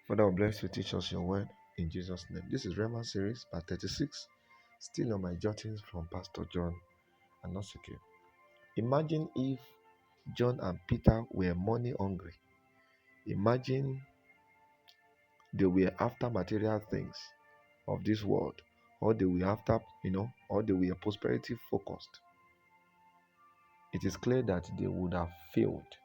Father, we bless you, teach us your word in Jesus' name. This is RHEMA series, part 36, still on my jottings from Pastor John Anosike. Imagine if John and Peter were money hungry. Imagine they were after material things of this world, or they were after, or they were prosperity focused. It is clear that they would have failed.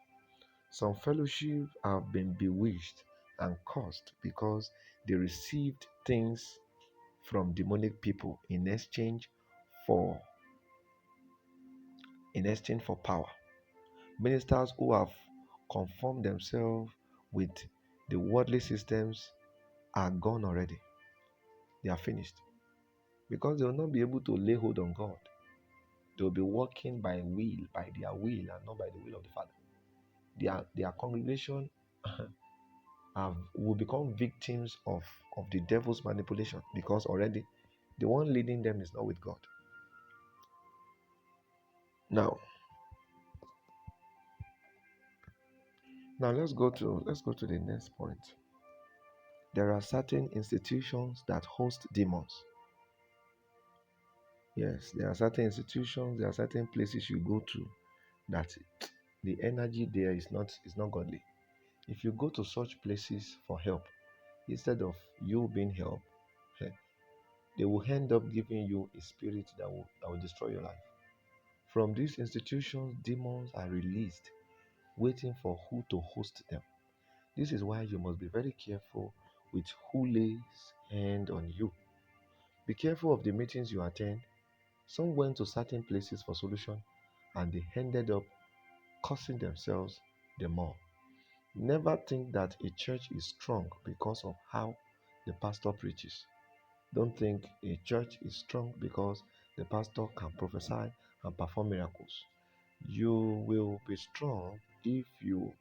Some fellowships have been bewitched and cursed because they received things from demonic people for in exchange for power. Ministers who have conformed themselves with the worldly systems are gone already. They are finished because they will not be able to lay hold on God. They will be walking by their will, and not by the will of the Father. Their congregation will become victims of the devil's manipulation because already the one leading them is not with God. Now, let's go to the next point. There are certain institutions that host demons. Yes, there are certain institutions, there are certain places you go to that the energy there is not godly. If you go to such places for help, instead of you being helped, they will end up giving you a spirit that will destroy your life. From these institutions, demons are released, waiting for who to host them. This is why you must be very careful with who lays hand on you. Be careful of the meetings you attend. Some went to certain places for solution and they ended up cursing themselves the more. Never think that a church is strong because of how the pastor preaches. Don't think a church is strong because the pastor can prophesy and perform miracles. You will be strong if you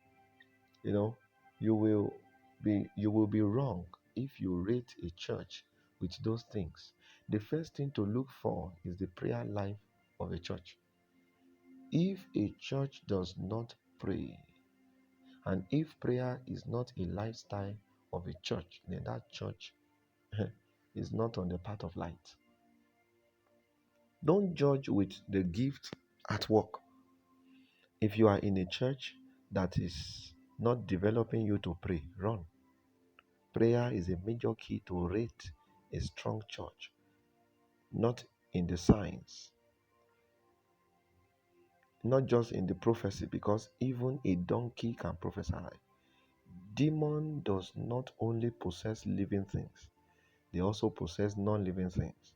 know you will be wrong if you rate a church with those things. The first thing to look for is the prayer life of a church. If a church does not pray, and if prayer is not a lifestyle of a church, then that church is not on the path of light. Don't judge with the gift at work. If you are in a church that is not developing you to pray, run. Prayer is a major key to rate a strong church, not in the signs, not just in the prophecy, because even a donkey can prophesy. Demon does not only possess living things, they also possess non-living things.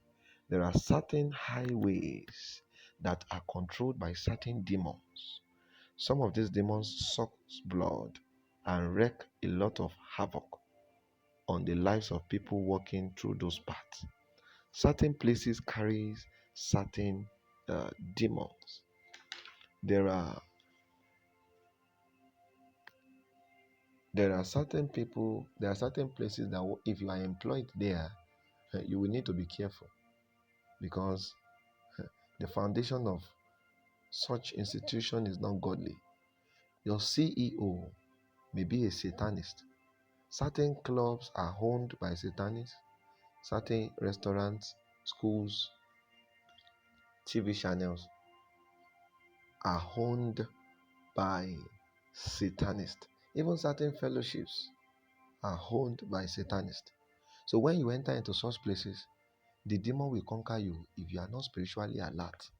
There are certain highways that are controlled by certain demons. Some of these demons suck blood and wreak a lot of havoc on the lives of people walking through those paths. Certain places carries certain demons. There are certain people, there are certain places that if you are employed there, you will need to be careful because the foundation of such institution is not godly. Your CEO may be a satanist. Certain clubs are owned by satanists. Certain restaurants, schools, TV channels are owned by satanists. Even certain fellowships are owned by satanists. So when you enter into such places, the demon will conquer you if you are not spiritually alert.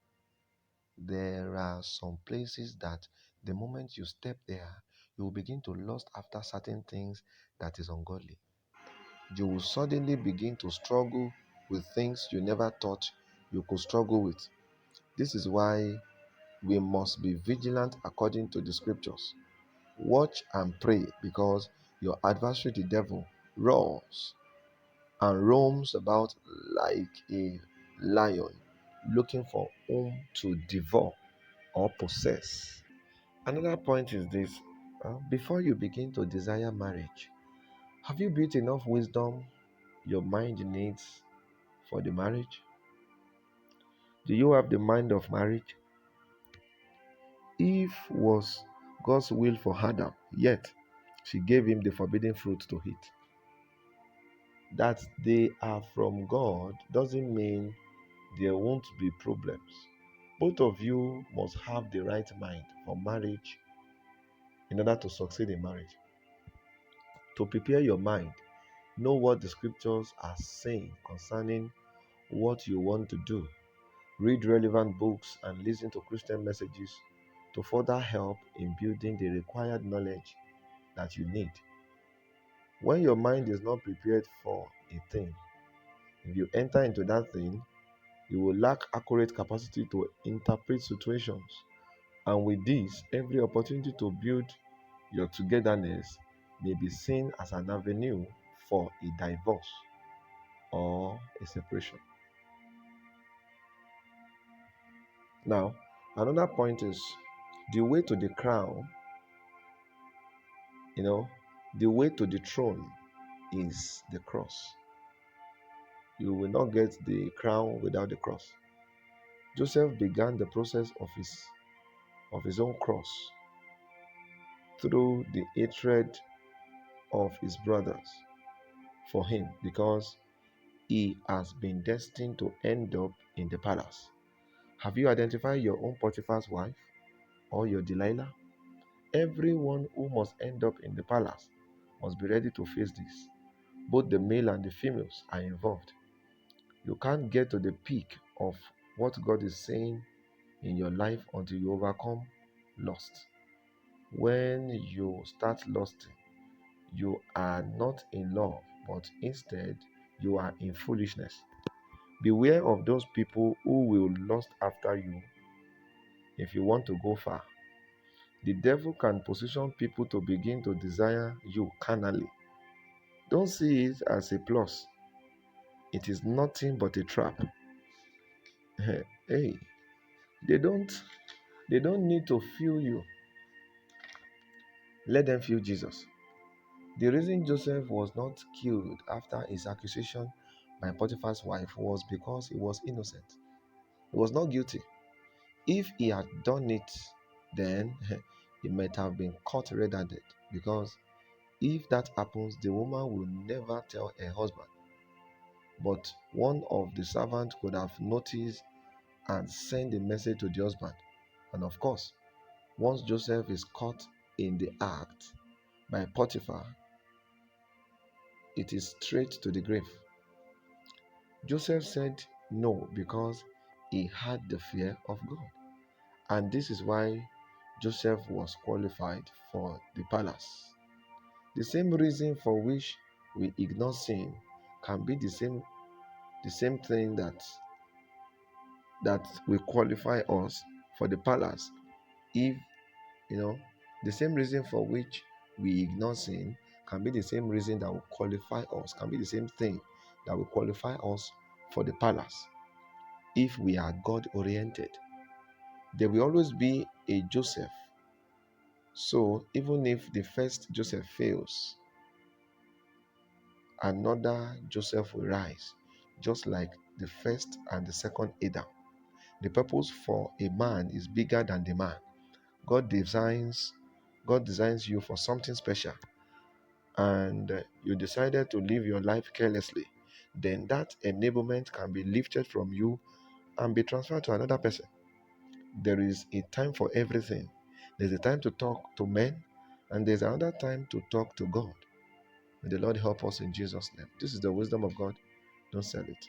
There are some places that the moment you step there, you will begin to lust after certain things that is ungodly. You will suddenly begin to struggle with things you never thought you could struggle with. This is why we must be vigilant according to the scriptures. Watch and pray because your adversary, the devil, roars and roams about like a lion, looking for whom to devour or possess. Another point is this: before you begin to desire marriage, have you built enough wisdom your mind needs for the marriage? Do you have the mind of marriage? Eve was God's will for Adam, yet she gave him the forbidden fruit to eat. That they are from God doesn't mean there won't be problems. Both of you must have the right mind for marriage in order to succeed in marriage. To prepare your mind, know what the scriptures are saying concerning what you want to do. Read relevant books and listen to Christian messages to further help in building the required knowledge that you need. When your mind is not prepared for a thing, if you enter into that thing, you will lack accurate capacity to interpret situations. And with this, every opportunity to build your togetherness may be seen as an avenue for a divorce or a separation. Now, another point is the way to the crown, you know, the way to the throne is the cross. You will not get the crown without the cross. Joseph began the process of his own cross through the hatred of his brothers for him because he has been destined to end up in the palace. Have you identified your own Potiphar's wife or your Delilah? Everyone who must end up in the palace must be ready to face this. Both the male and the females are involved. You can't get to the peak of what God is saying in your life until you overcome lust. When you start lusting, you are not in love, but instead you are in foolishness. Beware of those people who will lust after you if you want to go far. The devil can position people to begin to desire you carnally. Don't see it as a plus. It is nothing but a trap. Hey, they don't they don't need to feel you. Let them feel Jesus. The reason Joseph was not killed after his accusation by Potiphar's wife was because he was innocent. He was not guilty. If he had done it, then he might have been caught red-handed. Because if that happens, the woman will never tell her husband. But one of the servants could have noticed and sent a message to the husband. And of course, once Joseph is caught in the act by Potiphar, it is straight to the grave. Joseph said no because he had the fear of God. And this is why Joseph was qualified for the palace. The same reason for which we ignore sin can be the same thing that will qualify us for the palace. If you know the same reason for which we ignore sin can be the same reason that will qualify us, can be the same thing that will qualify us for the palace if we are God oriented. There will always be a Joseph. So even if the first Joseph fails, another Joseph will rise, just like the first and the second Adam. The purpose for a man is bigger than the man. God designs God designs you for something special, and you decided to live your life carelessly. Then that enablement can be lifted from you and be transferred to another person. There is a time for everything. There's a time to talk to men, and there's another time to talk to God. May the Lord help us in Jesus' name. This is the wisdom of God. Don't sell it.